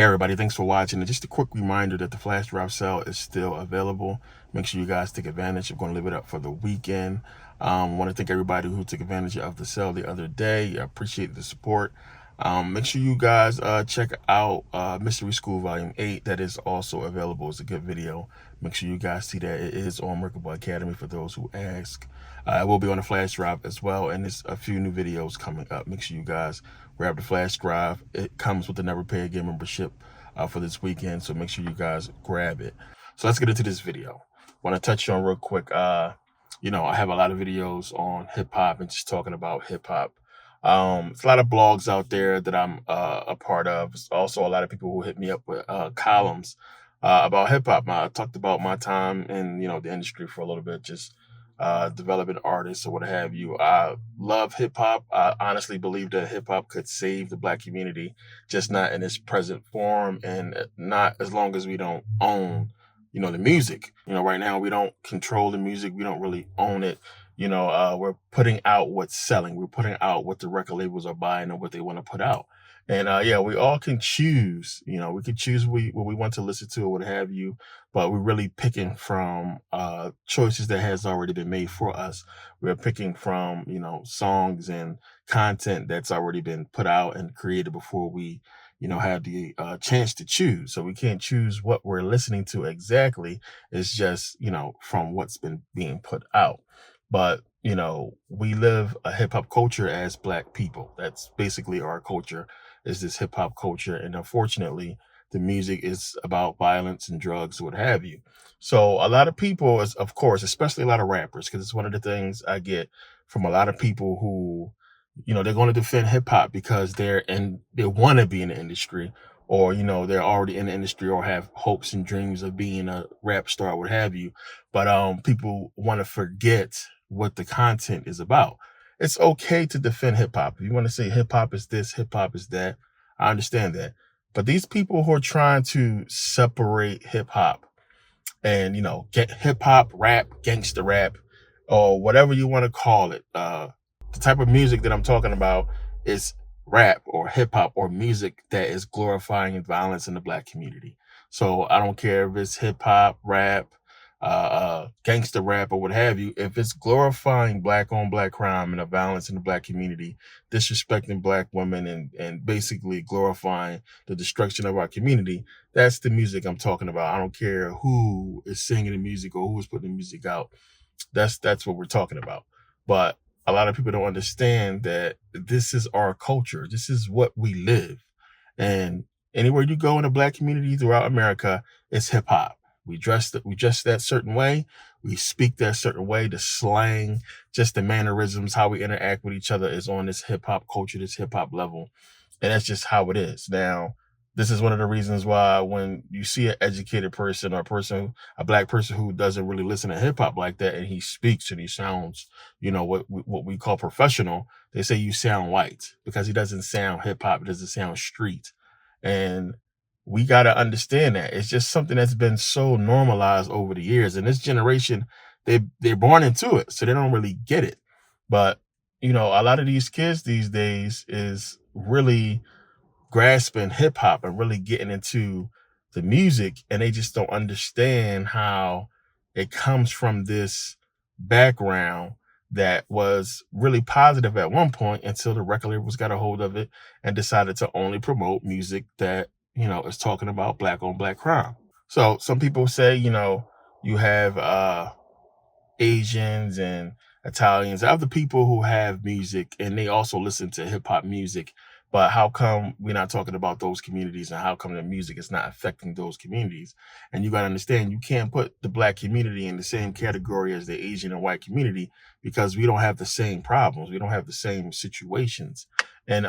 Hey everybody, thanks for watching. And just a quick reminder that the flash drive sale is still available. Make sure you guys take advantage. I'm going to leave it up for the weekend. I want to thank everybody who took advantage of the sale the other day. I appreciate the support. Make sure you guys check out Mystery School Volume 8. That is also available. It's a good video. Make sure you guys see that. It is on Merkabah Academy for those who ask. It will be on the flash drive as well, and there's a few new videos coming up. Make sure you guys grab the flash drive. It comes with the Never Pay Again membership for this weekend, so make sure you guys grab it. So let's get into this video. Want to touch on real quick. I have a lot of videos on hip hop and just talking about hip hop. There's a lot of blogs out there that I'm a part of. There's also a lot of people who hit me up with columns about hip hop. I talked about my time in the industry for a little bit, just developing artists or what have you. I love hip hop. I honestly believe that hip hop could save the Black community, just not in its present form, and not as long as we don't own the music. Right now we don't control the music. We don't really own it. We're putting out what's selling. We're putting out what the record labels are buying and what they want to put out. And yeah, we all can choose. We can choose what we want to listen to or what have you, but we're really picking from choices that has already been made for us. We're picking from songs and content that's already been put out and created before we have the chance to choose. So we can't choose what we're listening to exactly. It's just from what's been being put out. But we live a hip hop culture as Black people. That's basically our culture, is this hip hop culture. And unfortunately, the music is about violence and drugs, what have you. So a lot of people, of course, especially a lot of rappers, because it's one of the things I get from a lot of people who, they're going to defend hip hop because they want to be in the industry, or they're already in the industry or have hopes and dreams of being a rap star, what have you. But people want to forget what the content is about. It's okay to defend hip hop. If you want to say hip hop is this, hip hop is that, I understand that. But these people who are trying to separate hip hop and get hip hop, rap, gangster rap, or whatever you want to call it, the type of music that I'm talking about is rap or hip hop or music that is glorifying violence in the Black community. So I don't care if it's hip hop, rap, gangster rap, or what have you. If it's glorifying Black on Black crime and the violence in the Black community, disrespecting Black women, and basically glorifying the destruction of our community, that's the music I'm talking about. I don't care who is singing the music or who is putting the music out. That's what we're talking about. But a lot of people don't understand that this is our culture. This is what we live. And anywhere you go in the Black community throughout America, it's hip hop. We dress that certain way. We speak that certain way. The slang, just the mannerisms, how we interact with each other is on this hip hop culture, this hip hop level. And that's just how it is. Now, this is one of the reasons why when you see an educated person or a Black person who doesn't really listen to hip hop like that, and he speaks and he sounds, what we call professional, they say you sound white, because he doesn't sound hip hop. It doesn't sound street. And we got to understand that it's just something that's been so normalized over the years. And this generation, they're born into it, so they don't really get it. But a lot of these kids these days is really grasping hip hop and really getting into the music, and they just don't understand how it comes from this background that was really positive at one point until the record labels got a hold of it and decided to only promote music that is talking about Black on Black crime. So some people say you have Asians and Italians, other people who have music and they also listen to hip hop music. But how come we're not talking about those communities, and how come the music is not affecting those communities? And you got to understand, you can't put the Black community in the same category as the Asian and white community, because we don't have the same problems. We don't have the same situations. And,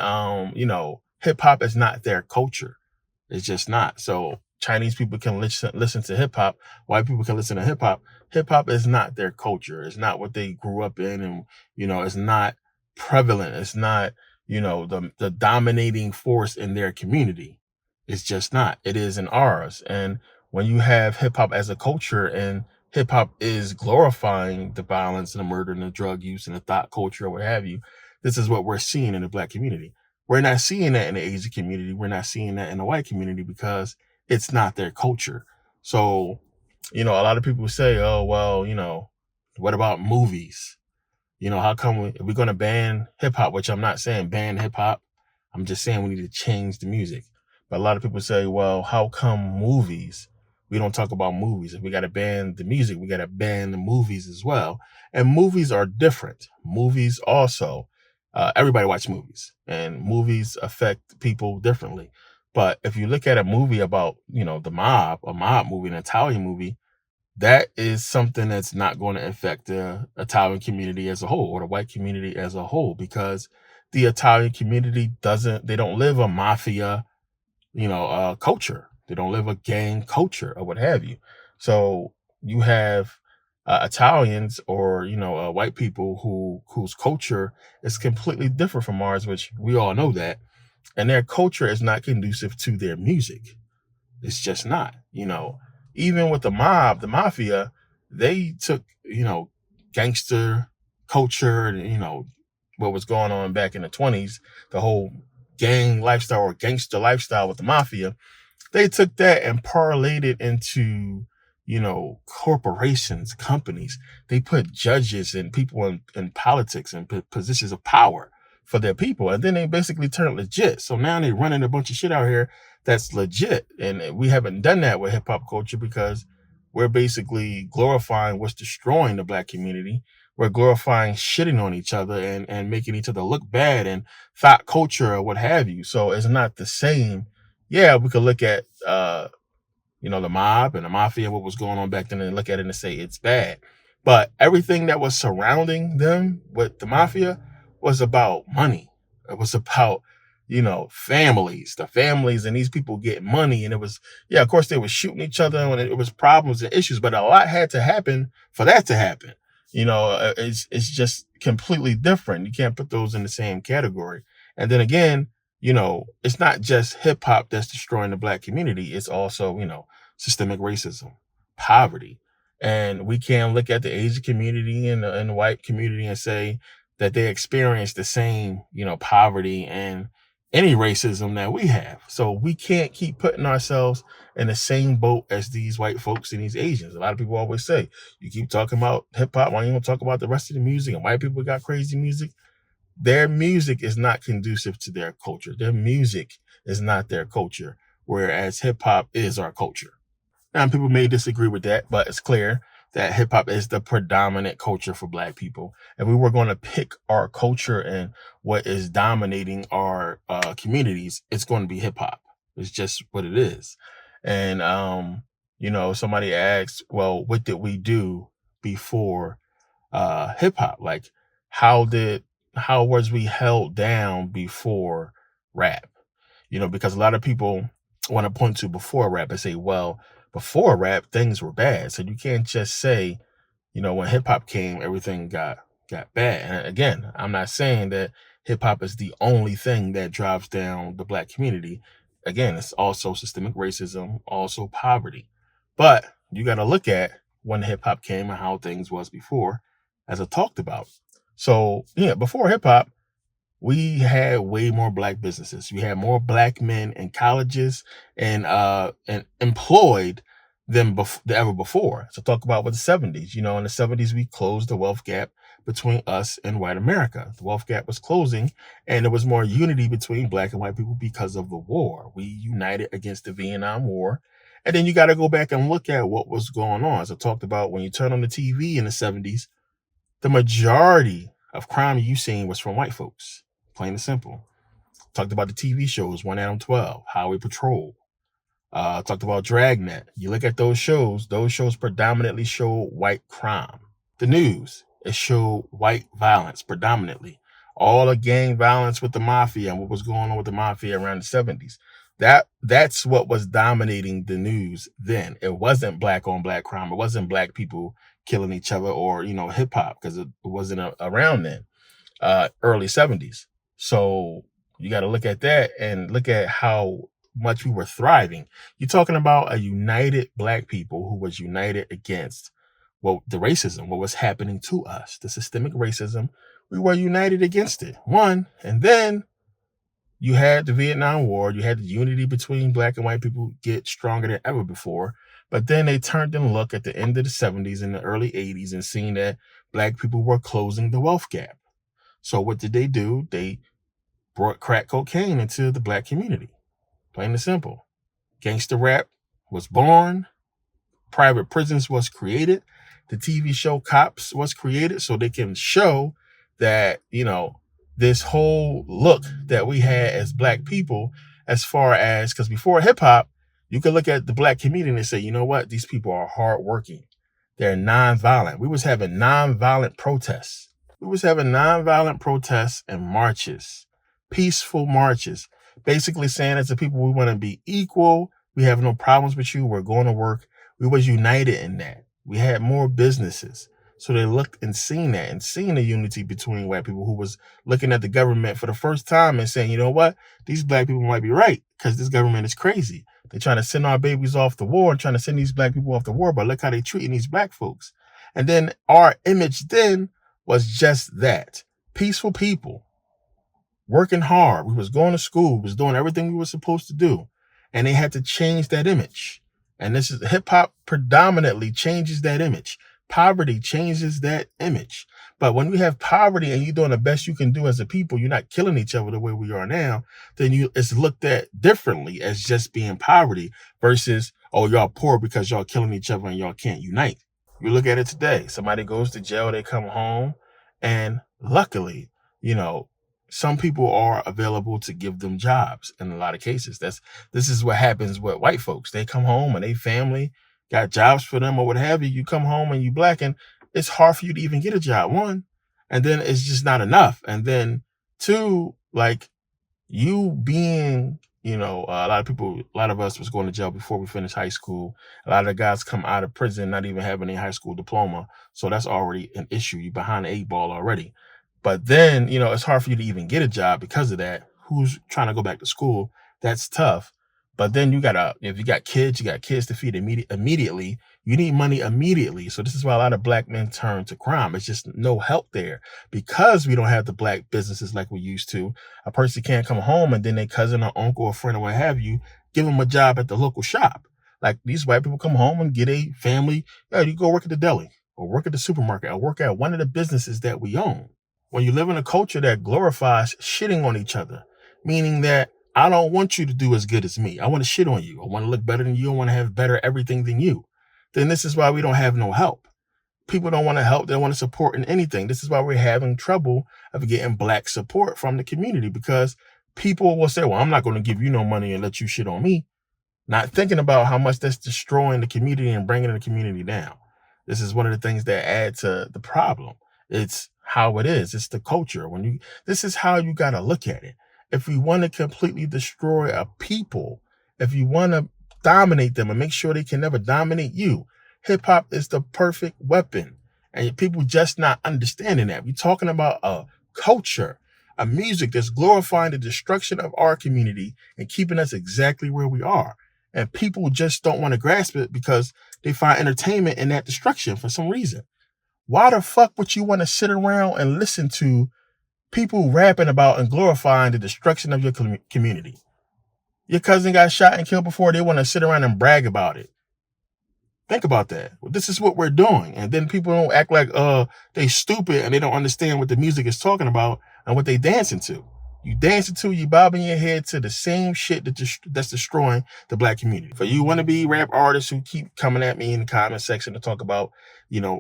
hip hop is not their culture. It's just not. So Chinese people can listen to hip hop. White people can listen to hip hop. Hip hop is not their culture. It's not what they grew up in. And, it's not prevalent. It's not, the dominating force in their community. It's just not. It is in ours. And when you have hip hop as a culture, and hip hop is glorifying the violence and the murder and the drug use and the thought culture or what have you, this is what we're seeing in the Black community. We're not seeing that in the Asian community. We're not seeing that in the white community because it's not their culture. So, a lot of people say, oh, well, what about movies? How come if we're going to ban hip hop, which I'm not saying ban hip hop, I'm just saying we need to change the music. But a lot of people say, well, how come movies? We don't talk about movies. If we got to ban the music, we got to ban the movies as well. And movies are different. Movies also, everybody watch movies, and movies affect people differently. But if you look at a movie about, the mob, a mob movie, an Italian movie, that is something that's not going to affect the Italian community as a whole or the white community as a whole, because the Italian community they don't live a mafia, culture. They don't live a gang culture or what have you. So you have Italians or, white people whose culture is completely different from ours, which we all know that. And their culture is not conducive to their music. It's just not, even with the mob, the mafia, they took, gangster culture and, what was going on back in the 20s, the whole gang lifestyle or gangster lifestyle with the mafia. They took that and parlayed it into, corporations, companies. They put judges and people in politics and positions of power for their people. And then they basically turned legit. So now they're running a bunch of shit out here that's legit. And we haven't done that with hip hop culture because we're basically glorifying what's destroying the black community. We're glorifying shitting on each other and making each other look bad and thought culture or what have you. So it's not the same. Yeah, we could look at the mob and the mafia and what was going on back then and look at it and say it's bad. But everything that was surrounding them with the mafia was about money. It was about, families, the families and these people get money. And it was, yeah, of course they were shooting each other when it was problems and issues, but a lot had to happen for that to happen. It's just completely different. You can't put those in the same category. And then again, it's not just hip hop that's destroying the black community. It's also, systemic racism, poverty. And we can't look at the Asian community and the white community and say that they experience the same, poverty and any racism that we have. So we can't keep putting ourselves in the same boat as these white folks and these Asians. A lot of people always say, you keep talking about hip hop, why don't you talk about the rest of the music? And white people got crazy music. Their music is not conducive to their culture. Their music is not their culture, whereas hip hop is our culture. Now, people may disagree with that, but it's clear that hip hop is the predominant culture for black people. If we were going to pick our culture and what is dominating our communities, it's going to be hip hop. It's just what it is. And, somebody asked, well, what did we do before hip hop? Like, how was we held down before rap? Because a lot of people want to point to before rap and say, well, before rap, things were bad. So you can't just say, when hip hop came, everything got bad. And again, I'm not saying that hip hop is the only thing that drives down the black community. Again, it's also systemic racism, also poverty. But you got to look at when hip hop came and how things was before, as I talked about. So yeah, before hip hop, we had way more black businesses. We had more black men in colleges and employed than ever before. So talk about what the 70s. In the 70s, we closed the wealth gap between us and white America. The wealth gap was closing, and there was more unity between black and white people because of the war. We united against the Vietnam War. And then you got to go back and look at what was going on. As I talked about, when you turn on the TV in the 70s, the majority of crime you seen was from white folks. Plain and simple. Talked about the TV shows, 1 Adam 12, Highway Patrol. Talked about Dragnet. You look at those shows predominantly show white crime. The news, it showed white violence predominantly. All the gang violence with the mafia and what was going on with the mafia around the 70s. That's what was dominating the news then. It wasn't black on black crime. It wasn't black people killing each other or, hip hop, because it wasn't around then, early 70s. So you got to look at that and look at how much we were thriving. You're talking about a united black people who was united against the racism, what was happening to us, the systemic racism. We were united against it. One, and then you had the Vietnam War, you had the unity between black and white people get stronger than ever before. But then they turned and looked at the end of the 70s and the early 80s and seen that black people were closing the wealth gap. So what did they do? They brought crack cocaine into the black community. Plain and simple. Gangster rap was born. Private prisons was created. The TV show Cops was created so they can show that, this whole look that we had as black people, as far as, because before hip hop, you could look at the black community and say, you know what? These people are hardworking. They're nonviolent. We was having nonviolent protests. We was having nonviolent protests and marches, peaceful marches, basically saying as a people, we want to be equal. We have no problems with you. We're going to work. We was united in that. We had more businesses. So they looked and seen that and seen the unity between white people who was looking at the government for the first time and saying, you know what? These black people might be right because this government is crazy. They're trying to send our babies off the war and trying to send these black people off the war, but look how they treating these black folks. And then our image then was just that. Peaceful people, working hard. We was going to school. We was doing everything we were supposed to do. And they had to change that image. And this is hip hop predominantly changes that image. Poverty changes that image. But when you have poverty and you're doing the best you can do as a people, you're not killing each other the way we are now, then it's looked at differently as just being poverty versus, oh, y'all poor because y'all killing each other and y'all can't unite. You look at it today. Somebody goes to jail, they come home, and luckily, some people are available to give them jobs in a lot of cases. This is what happens with white folks. They come home and they family got jobs for them or what have you. You come home and you black, and it's hard for you to even get a job, one. And then it's just not enough. And then two, like you being, a lot of us was going to jail before we finished high school. A lot of the guys come out of prison not even having a high school diploma. So that's already an issue. You're behind the 8 ball already. But then, it's hard for you to even get a job because of that. Who's trying to go back to school? That's tough. But then if you got kids, to feed immediately. You need money immediately. So this is why a lot of black men turn to crime. It's just no help there because we don't have the black businesses like we used to. A person can't come home and then their cousin or uncle or friend or what have you, give them a job at the local shop. Like these white people come home and get a family. Yeah, you go work at the deli or work at the supermarket or work at one of the businesses that we own. When you live in a culture that glorifies shitting on each other, meaning that I don't want you to do as good as me. I want to shit on you. I want to look better than you. I want to have better everything than you. Then this is why we don't have no help. People don't want to help. They don't want to support in anything. This is why we're having trouble of getting black support from the community because people will say, well, I'm not going to give you no money and let you shit on me. Not thinking about how much that's destroying the community and bringing the community down. This is one of the things that add to the problem. It's how it is. It's the culture. This is how you got to look at it. If we want to completely destroy a people, if you want to dominate them and make sure they can never dominate you, hip hop is the perfect weapon. And people just not understanding that. We're talking about a culture, a music that's glorifying the destruction of our community and keeping us exactly where we are. And people just don't want to grasp it because they find entertainment in that destruction for some reason. Why the fuck would you want to sit around and listen to people rapping about and glorifying the destruction of your community? Your cousin got shot and killed before. They want to sit around and brag about it. Think about that. Well, this is what we're doing. And then people don't act like they stupid and they don't understand what the music is talking about and what they dancing to. You dancing to, you bobbing your head to the same shit that's destroying the black community. For you wannabe rap artists who keep coming at me in the comment section to talk about,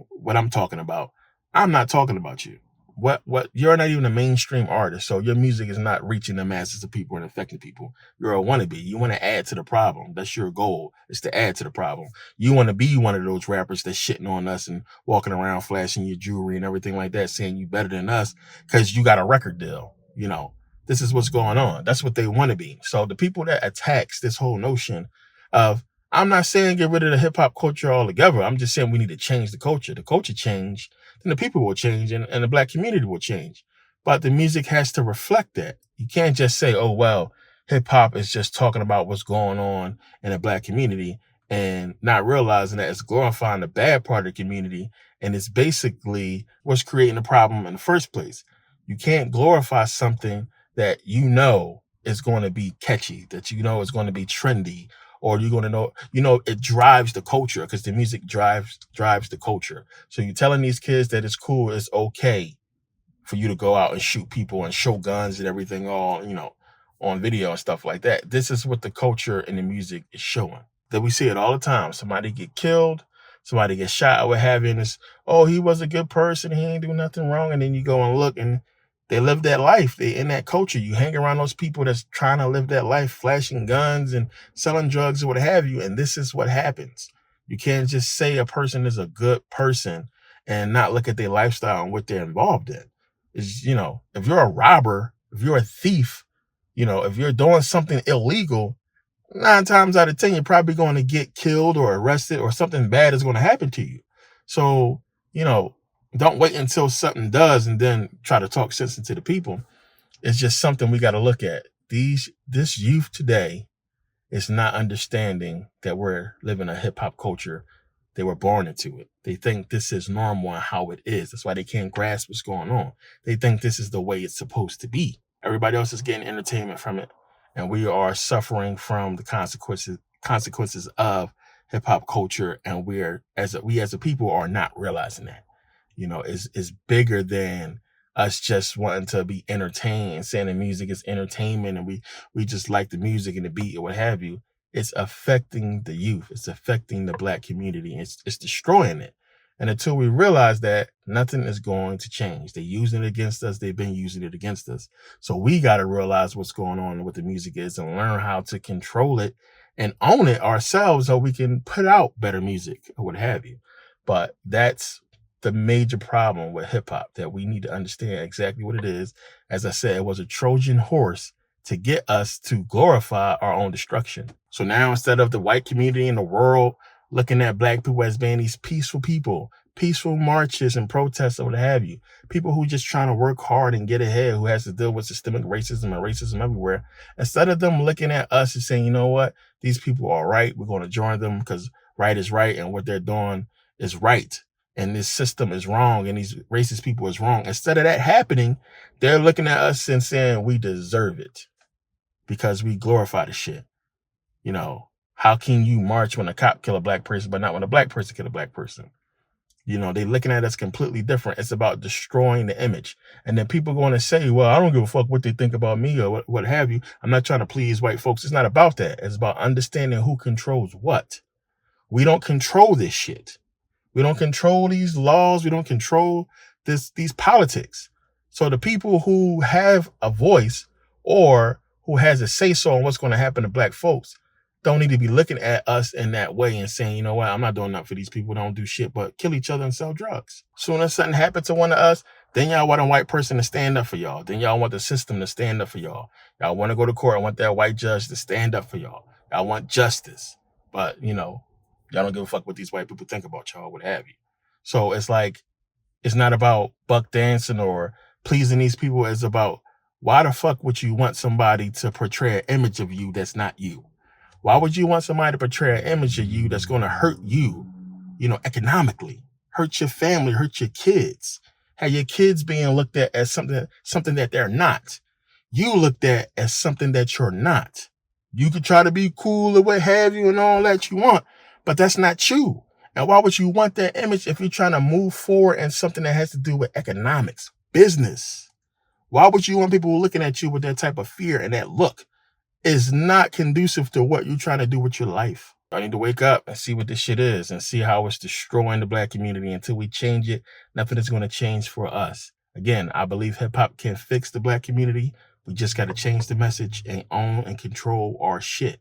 what I'm talking about, I'm not talking about you. What you're not even a mainstream artist, so your music is not reaching the masses of people and affecting people. You're a wannabe. You want to add to the problem. That's your goal, is to add to the problem. You want to be one of those rappers that's shitting on us and walking around flashing your jewelry and everything like that, saying you better than us because you got a record deal. This is what's going on. That's what they want to be. So the people that attacks this whole notion of, I'm not saying get rid of the hip hop culture altogether. I'm just saying we need to change the culture. The culture change, then the people will change and the black community will change. But the music has to reflect that. You can't just say, oh, well, hip hop is just talking about what's going on in the black community and not realizing that it's glorifying the bad part of the community. And it's basically what's creating the problem in the first place. You can't glorify something that is going to be catchy, that you know is going to be trendy, or you're going to know, it drives the culture, because the music drives the culture. So you're telling these kids that it's cool, it's okay for you to go out and shoot people and show guns and everything, all on video and stuff like that. This is what the culture and the music is showing. That we see it all the time. Somebody get killed, somebody get shot, or what have you, and it's, oh, he was a good person, he ain't do nothing wrong. And then you go and look, and they live that life. They in that culture. You hang around those people that's trying to live that life, flashing guns and selling drugs or what have you, and this is what happens. You can't just say a person is a good person and not look at their lifestyle and what they're involved in. Is, if you're a robber, if you're a thief, if you're doing something illegal, 9 times out of 10, you're probably going to get killed or arrested, or something bad is going to happen to you. So, don't wait until something does and then try to talk sense into the people. It's just something we got to look at. This youth today is not understanding that we're living a hip hop culture. They were born into it. They think this is normal and how it is. That's why they can't grasp what's going on. They think this is the way it's supposed to be. Everybody else is getting entertainment from it, and we are suffering from the consequences of hip hop culture. And we as a people are not realizing that. Is bigger than us just wanting to be entertained and saying the music is entertainment, and we just like the music and the beat or what have you. It's affecting the youth. It's affecting the Black community. It's destroying it. And until we realize that, nothing is going to change. They're using it against us. They've been using it against us. So we got to realize what's going on and what the music is, and learn how to control it and own it ourselves, so we can put out better music or what have you. But that's the major problem with hip hop, that we need to understand exactly what it is. As I said, it was a Trojan horse to get us to glorify our own destruction. So now, instead of the white community in the world looking at Black people as being these peaceful people, peaceful marches and protests or what have you, people who just trying to work hard and get ahead, who has to deal with systemic racism and racism everywhere, instead of them looking at us and saying, you know what, these people are right, we're going to join them because right is right and what they're doing is right, and this system is wrong and these racist people is wrong. Instead of that happening, they're looking at us and saying we deserve it because we glorify the shit. How can you march when a cop kill a Black person, but not when a Black person kill a Black person? They looking at us completely different. It's about destroying the image. And then people going to say, well, I don't give a fuck what they think about me or what have you. I'm not trying to please white folks. It's not about that. It's about understanding who controls what. We don't control this shit. We don't control these laws. We don't control these politics. So the people who have a voice, or who has a say-so on what's going to happen to Black folks, don't need to be looking at us in that way and saying, you know what, I'm not doing nothing for these people. Don't do shit but kill each other and sell drugs. Soon as something happens to one of us, then y'all want a white person to stand up for y'all. Then y'all want the system to stand up for y'all. Y'all want to go to court and want that white judge to stand up for y'all. Y'all want justice. But, y'all don't give a fuck what these white people think about y'all, what have you. So it's like, it's not about buck dancing or pleasing these people. It's about, why the fuck would you want somebody to portray an image of you that's not you? Why would you want somebody to portray an image of you that's going to hurt you, economically, hurt your family, hurt your kids, have your kids being looked at as something that they're not. You looked at as something that you're not. You could try to be cool or what have you and all that you want, but that's not you. And why would you want that image if you're trying to move forward in something that has to do with economics, business? Why would you want people looking at you with that type of fear and that look? Is not conducive to what you're trying to do with your life. I need to wake up and see what this shit is and see how it's destroying the Black community. Until we change it, nothing is going to change for us. Again, I believe hip hop can fix the Black community. We just got to change the message and own and control our shit.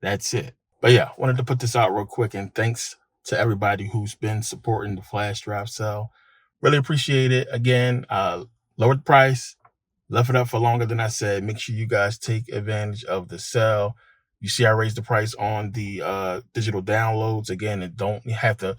That's it. But yeah, wanted to put this out real quick, and thanks to everybody who's been supporting the flash drive sale. Really appreciate it. Again, lowered the price. Left it up for longer than I said. Make sure you guys take advantage of the sale. You see, I raised the price on the digital downloads. Again, you don't have to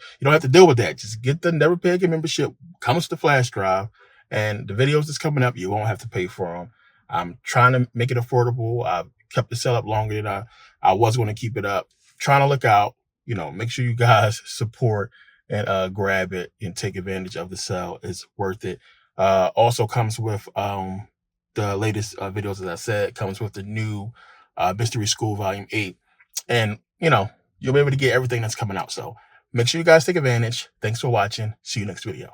deal with that. Just get the Never Pay Again membership. Comes to flash drive, and the videos that's coming up, you won't have to pay for them. I'm trying to make it affordable. I've kept the sale up longer than I was going to keep it up. Trying to look out. Make sure you guys support and grab it and take advantage of the sale. It's worth it. Also comes with the latest videos, as I said, comes with the new Mystery School Volume 8. And, you'll be able to get everything that's coming out. So make sure you guys take advantage. Thanks for watching. See you next video.